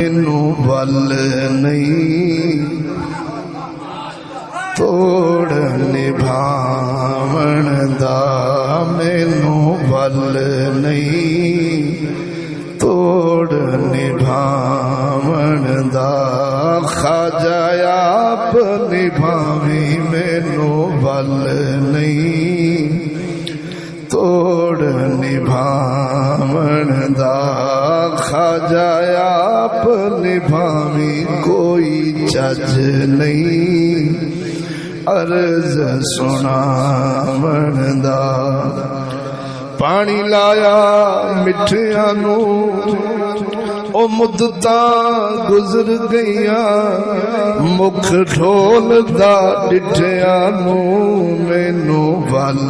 مینوں ول نہیں توڑ نبھاون دا، مینوں ول نہیں توڑ نبھاون دا، خواجہ آپ نبھاویں مینوں ول نہیں توڑ نبھاون دا، خواجہ آپ نبھاویں کوئی چج نہیں عرض سناون دا، پانی لایا مٹھیاں نو او مدتاں گزر گئیاں، مکھ ڈھول دا ڈٹھیاں نو مینوں ول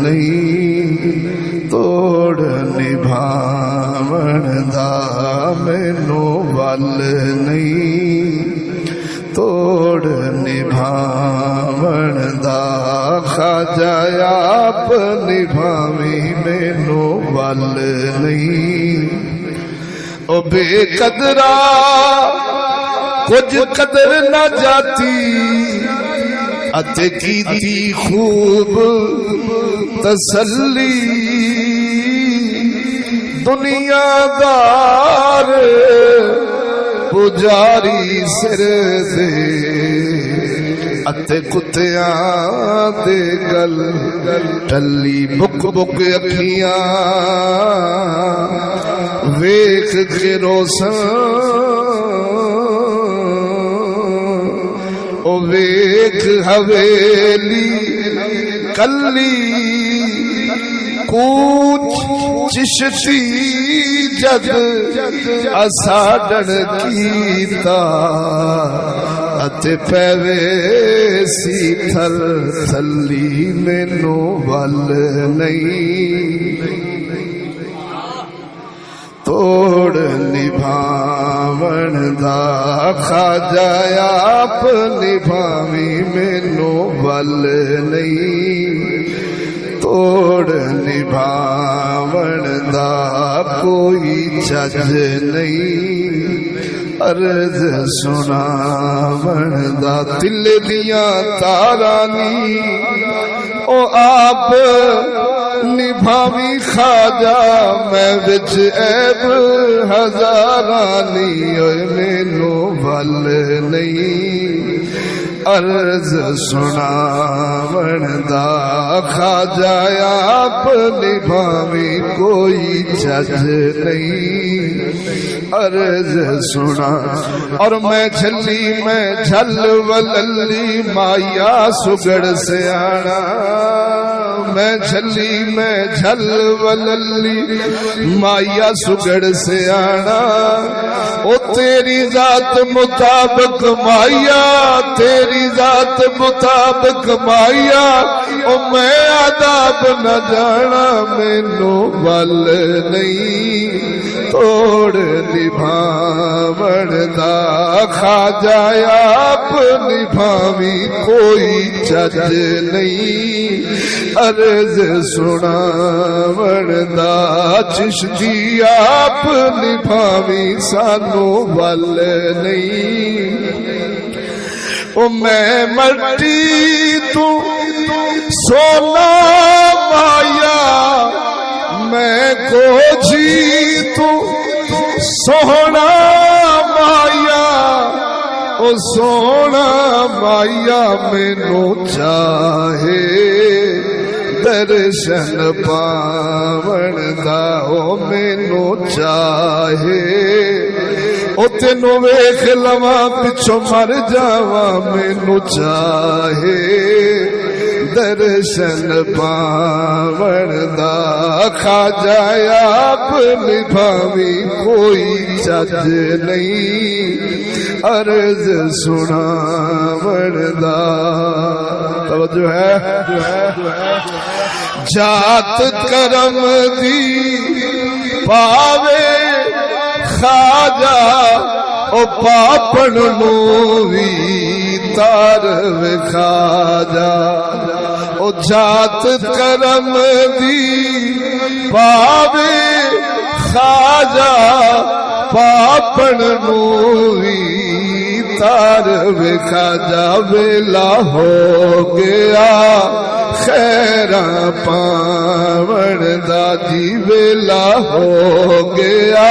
نہیں توڑ نبھاون دا، مینوں ول نہیں توڑ نبھاون دا، خواجہ آپ نبھاویں مینوں ول نہیں، او بے قدرا کچھ قدر نہ جاتی، اتے کیتی خوب تسلی، دنیا دار پجاری سر دے، اتے کتیاں دے گل ٹلی، بک بک اکھیاں ویکھ کے روساں، او ویکھ حویلی کلی، کوچ چشتی جد اساڈن کیتا، اتے پیوے سی تھل تھلی مینوں ول نہیں توڑ نبھاون دا، خواجہ آپ نبھاویں مینوں ول نہیں توڑ نبھاون دا، کوئی چج نہیں عرض سناون دا، دل دیاں تارانی او آپ نبھاویں خواجہ، میں وچ عیب ہزارانی، اوے مینوں ول نہیں عرض سناون دا، خواجہ آپ نبھاویں کوئی چج نہیں عرض سنا، اور میں جھلی میں جھل وللی مایا سگڑ سیاڑا، میں جھلی میں جھل وللی مایا سگڑ سیاڑا، او تیری ذات مطابق مایا، تیری ذات مطابق مایا، او میں عذاب نہ جانا، مینوں ول نہیں توڑ نبھاون دا، خواجہ آپ نبھاویں کوئی چج نہیں عرض سناون دا، چشتی آپ نبھاویں سانوں ول نہیں، او میں مٹی تو سونا مایا، میں کوجھی تو سونا مایا، او سونا مایا مینوں چاہے درشن پاون دا، او مینوں چاہے او تینوں ویکھ لواں پچھوں مر جاواں، مینوں چاہے درشن پاون دا، خواجہ آپ نبھاویں کوئی چج نہیں عرض سناون دا، توجہ ہے جات کرم دی پاوے خواجہ، او پاپن نو وی تار وکھاجا، او جات کرم دی پاوے خواجہ، پاپن نو تار وکھا جا ویلا ہو گیا خیراں پاون دا جی ویلا ہو گیا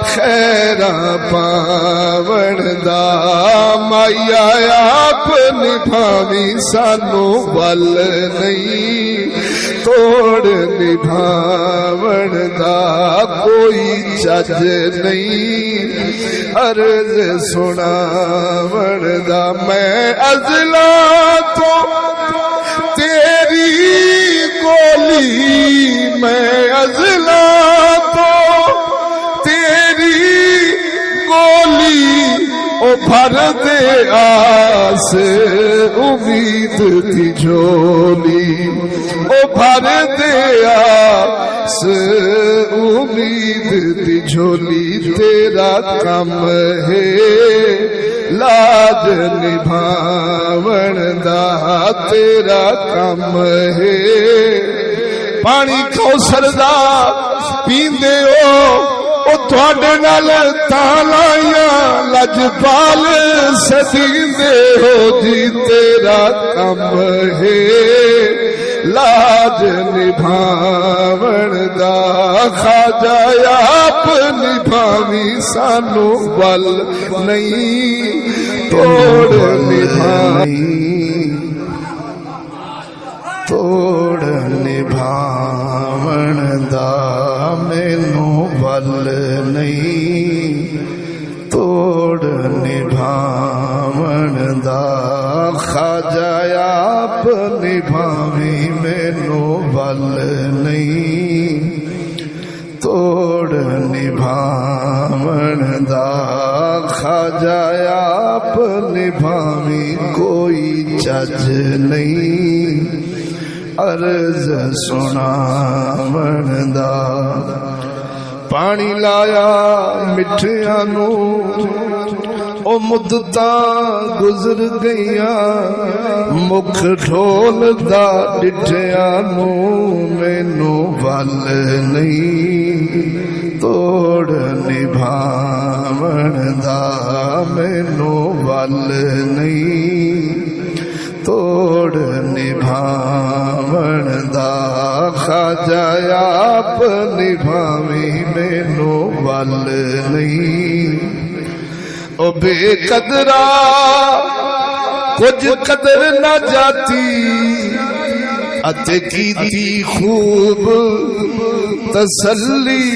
خیراں پاون دا مایا آپ نبھاویں سانو ول نہیں توڑ نبھاون دا کوئی چج نہیں عرض سناون دا میں ازلا تو تیری گولی میں ازلا تو تیری گولی او بھر دے آس امید کی جھولی او بھر دے آس امید کی جھولی تیرا کم ہے لاج نبھاون دا تیرا کم ہے پانی کوثر دا پیندے ہو او تواڈے نال تالائیاں لجپال سدیندے ہو جی تیرا کم ہے لاج نبھاون دا خواجہ آپ نبھاویں سانو ول نہیں توڑ نبھاون دا مینوں ول نہیں توڑ نبھاون دا خواجہ آپ نبھاویں مینوں ول نہیں توڑ نبھاون دا خواجہ آپ نبھاویں کوئی چج نہیں عرض سناون دا پانی لایا مٹھیاں نو او مدتاں گزر گئیاں مکھ ڈھول دا ڈٹھیاں نو مینوں ول نہیں توڑ نبھاون دا مینوں ول نہیں توڑ نبھاون دا خواجہ آپ نبھاویں مینوں ول نہیں او بے قدرا کچھ قدر نہ جاتی اتے کیتی خوب تسلی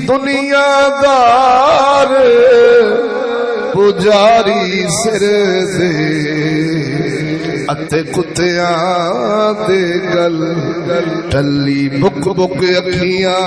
دنیا دار پجاری سر دے اتے کتیاں دے گل ٹلی بک بک اکھیاں